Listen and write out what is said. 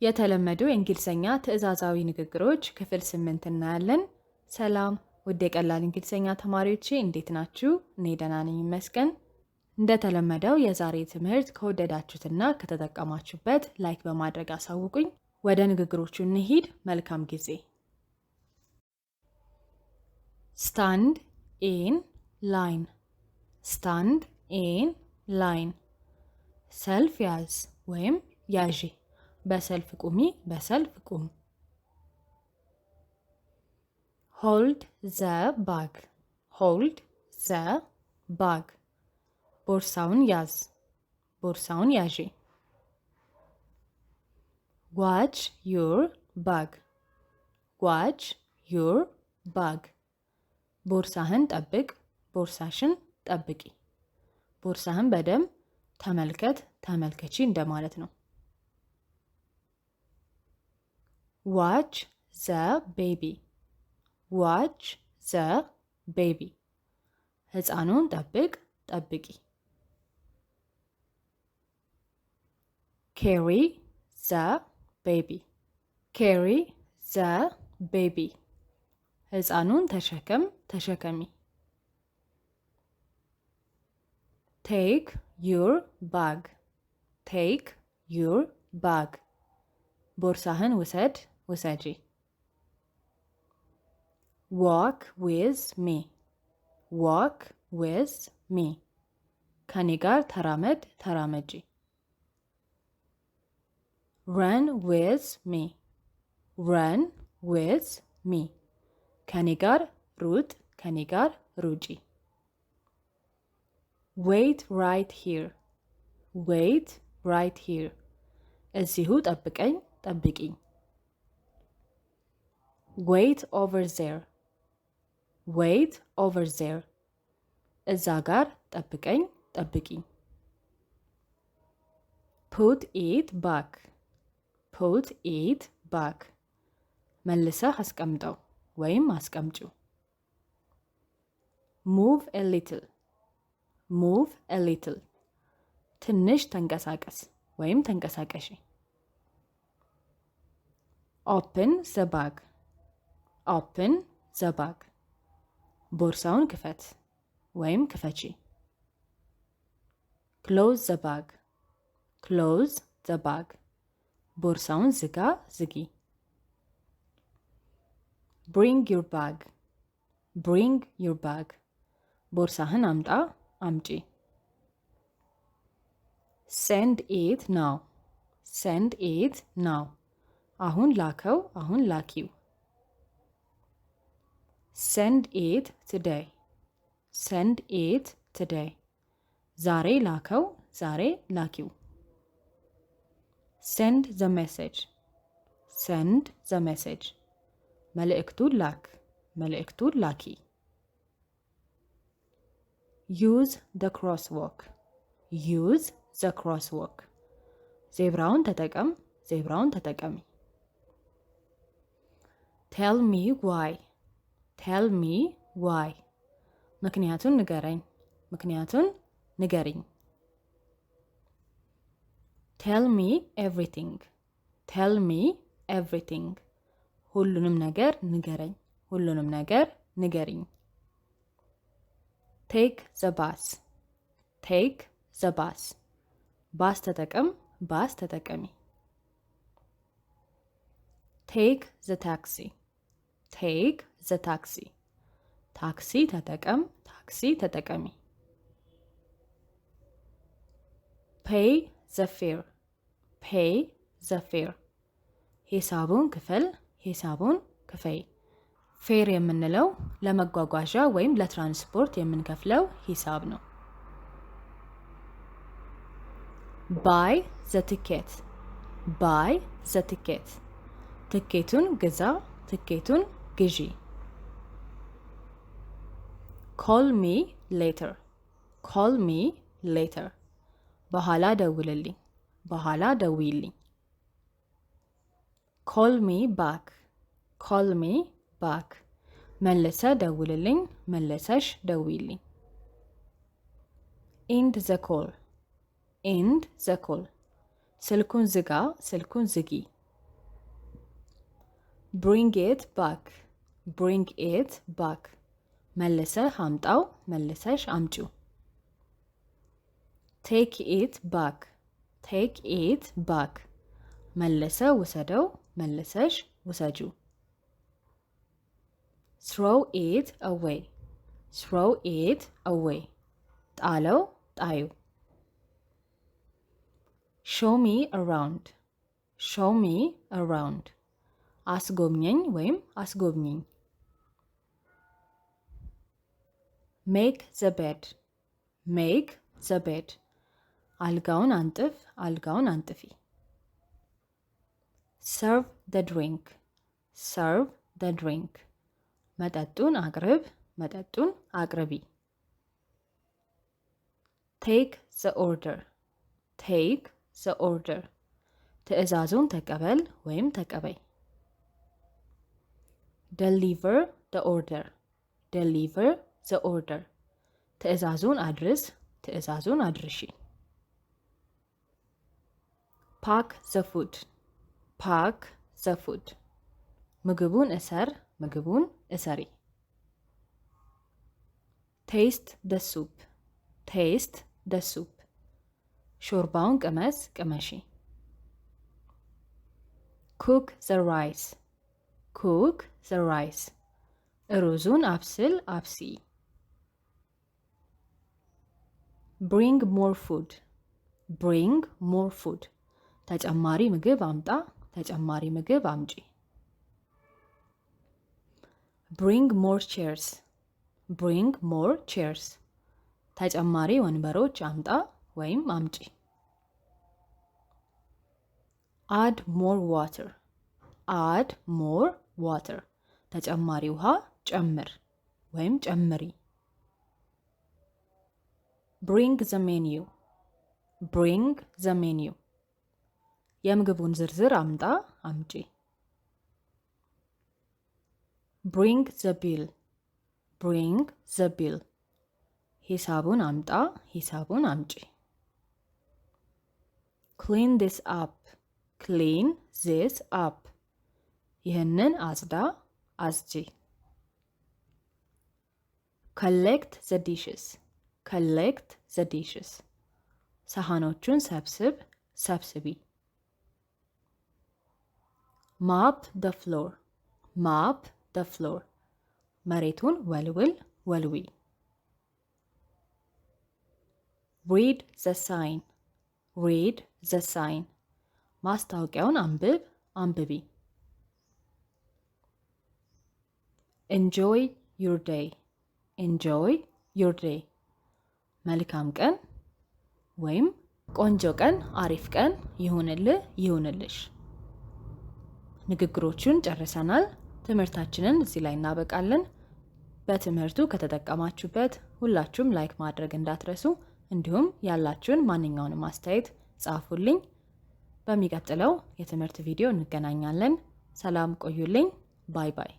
የተለመዱ የእንግሊዝኛ ትዕዛዛዊ ንግግሮች ክፍል 8 እናያለን። ሰላም ውድ የቀላል እንግሊዝኛ ተማሪዎቼ እንዴት ናችሁ? እኔ ደህና ነኝ ይመስገን። እንደተለመደው የዛሬ ትምህርት ከወደዳችሁትና ከተጠቀማችሁበት ላይክ በማድረግ አሳውቁኝ። ወደ ንግግሮቹ እንሂድ። መልካም ጊዜ። ስታንድ ኢን ላይን። ስታንድ ኢን ላይን። ሰልፍ ያዝ ወይም ያዢ። በሰልፍ ቁሚ፣ በሰልፍ ቁም። ሆልድ ዘ ባግ። ሆልድ ዘ ባግ። ቦርሳውን ያዝ፣ ቦርሳውን ያዢ። ዋች ዩር ባግ። ዋች ዩር ባግ። ቦርሳህን ጠብቅ፣ ቦርሳሽን ጠብቂ። ቦርሳህን በደንብ ተመልከት፣ ተመልከቺ እንደማለት ነው። ዋች ዘ ቤቢ። ዋች ዘ ቤቢ። ሕፃኑን ጠብቅ፣ ጠብቂ። ኬሪ ዘ ቤቢ። ኬሪ ዘ ቤቢ። ሕፃኑን ተሸከም፣ ተሸከሚ። ቴክ ዩር ባግ። ቴክ ዩር ባግ። ቦርሳህን ውሰድ፣ ውሰጂ። ዋክ ዊዝ ሚ። ዋክ ዊዝ ሚ። ከኔ ጋር ተራመድ፣ ተራመጂ። ረን ዊዝ ሚ። ረን ዊዝ ሚ። ከኔ ጋር ሩጥ፣ ከኔ ጋር ሩጪ። ዌይት ራይት ሂር። ዌይት ራይት ሂር። እዚሁ ጠብቀኝ፣ ጠብቂኝ። ዌይት ኦቨር ዜር። ዌይት ኦቨር ዜር። እዛ ጋር ጠብቀኝ፣ ጠብቂኝ። ፑት ኢት ባክ። ፑት ኢት ባክ። መልሰህ አስቀምጠው ወይም አስቀምጪው። ሙቭ ኤ ሊትል። ሙቭ ኤ ሊትል። ትንሽ ተንቀሳቀስ ወይም ተንቀሳቀሺ። ኦፕን ዘ ባግ። ኦፕን ዘ ባግ። ቦርሳውን ክፈት ወይም ክፈቺ። ክሎዝ ዘ ባግ። ክሎዝ ዘ ባግ። ቦርሳውን ዝጋ፣ ዝጊ። ብሪንግ ዩር ባግ። ብሪንግ ዩር ባግ። ቦርሳህን አምጣ፣ አምጪ። ሴንድ ኢት ናው። ሴንድ ኢት ናው። አሁን ላከው፣ አሁን ላኪው። ሴንድ ኢት ቱዴይ። ሴንድ ኢት ቱዴይ። ዛሬ ላከው፣ ዛሬ ላኪው። ሴንድ ዘ ሜሴጅ። ሴንድ ዘ ሜሴጅ። መልእክቱን ላክ፣ መልእክቱን ላኪ። ዩዝ ዘ ክሮስ ዎክ። ዩዝ ዘ ክሮስ ዎክ። ዜብራውን ተጠቀም፣ ዜብራውን ተጠቀሚ። ቴል ሚ ዋይ። ቴል ሚ ዋይ። ምክንያቱን ንገረኝ፣ ምክንያቱን ንገሪኝ። ቴል ሚ ኤቭሪቲንግ። ቴል ሚ ኤቭሪቲንግ። ሁሉንም ነገር ንገረኝ፣ ሁሉንም ነገር ንገሪኝ። ቴክ ዘ ባስ። ቴክ ዘ ባስ። ባስ ተጠቀም፣ ባስ ተጠቀሚ። ቴክ ዘ ታክሲ። ቴክ ዘ ታክሲ። ታክሲ ተጠቀም፣ ታክሲ ተጠቀሚ። ፔይ ዘ ፌር። ፔይ ዘ ፌር። ሂሳቡን ክፈል፣ ሂሳቡን ክፈይ። ፌር የምንለው ለመጓጓዣ ወይም ለትራንስፖርት የምንከፍለው ሂሳብ ነው። ባይ ዘ ቲኬት። ባይ ዘ ቲኬት። ትኬቱን ግዛ፣ ትኬቱን ግዢ። ኮል ሚ ሌተር። ኮል ሚ ሌተር። በኋላ ደውልልኝ፣ በኋላ ደውይልኝ። ኮል ሚ ባክ። ኮል ሚ ባክ። መለሰ ደውልልኝ፣ መለሰሽ ደውይልኝ። ኢንድ ዘ ኮል። ኢንድ ዘ ኮል። ስልኩን ዝጋ፣ ስልኩን ዝጊ። bring it back, bring it back መልሰህ አምጣው መልሰሽ አምጪው። take it back, take it back መልሰህ ውሰደው መልሰሽ ውሰጂው። throw it away, throw it away ጣለው ጣዩ። show me around, show me around አስጎብኘኝ ወይም አስጎብኚኝ። make the bed, make the bed አልጋውን አንጥፍ አልጋውን አንጥፊ። serve the drink, serve the drink መጠጡን አቅርብ መጠጡን አቅርቢ። take the order, take the order ትዕዛዙን ተቀበል ወይም ተቀበይ። deliver the order, deliver the order ትዕዛዙን አድርስ ትዕዛዙን አድርሺ። pack the food, pack the food ምግቡን እሰር ምግቡን እሰሪ። taste the soup, taste the soup ሾርባውን ቅመስ ቅመሺ። cook the rice, cook the rice ሩዙን አብስል አብሲ። bring more food, bring more food ተጨማሪ ምግብ አምጣ ተጨማሪ ምግብ አምጪ። bring more chairs, bring more chairs ተጨማሪ ወንበሮች አምጣ ወይም አምጪ። add more water, add more water ተጨማሪ ውሃ ጨምር ወይም ጨምሪ። bring the menu, bring the menu የምግቡን ዝርዝር አምጣ አምጪ። bring the bill, bring the bill ሂሳቡን አምጣ ሂሳቡን አምጪ። clean this up, clean this up ይህንን አጽዳ አጽጂ። collect the dishes, collect the dishes ሳህኖቹን ሰብስብ ሰብስቢ። mop the floor, mop the floor መሬቱን ወልውል ወልዊ። read the sign, read the sign ማስታወቂያውን አንብብ አንብቢ። enjoy your day, enjoy your day መልካም ቀን ወይም ቆንጆ ቀን አሪፍ ቀን ይሁንልህ ይሁንልሽ። ንግግሮቹን ጨርሰናል። ትምህርታችንን እዚህ ላይ እናበቃለን። በትምህርቱ ከተጠቀማችሁበት ሁላችሁም ላይክ ማድረግ እንዳትረሱ፣ እንዲሁም ያላችሁን ማንኛውንም አስተያየት ጻፉልኝ። በሚቀጥለው የትምህርት ቪዲዮ እንገናኛለን። ሰላም ቆዩልኝ። ባይ ባይ።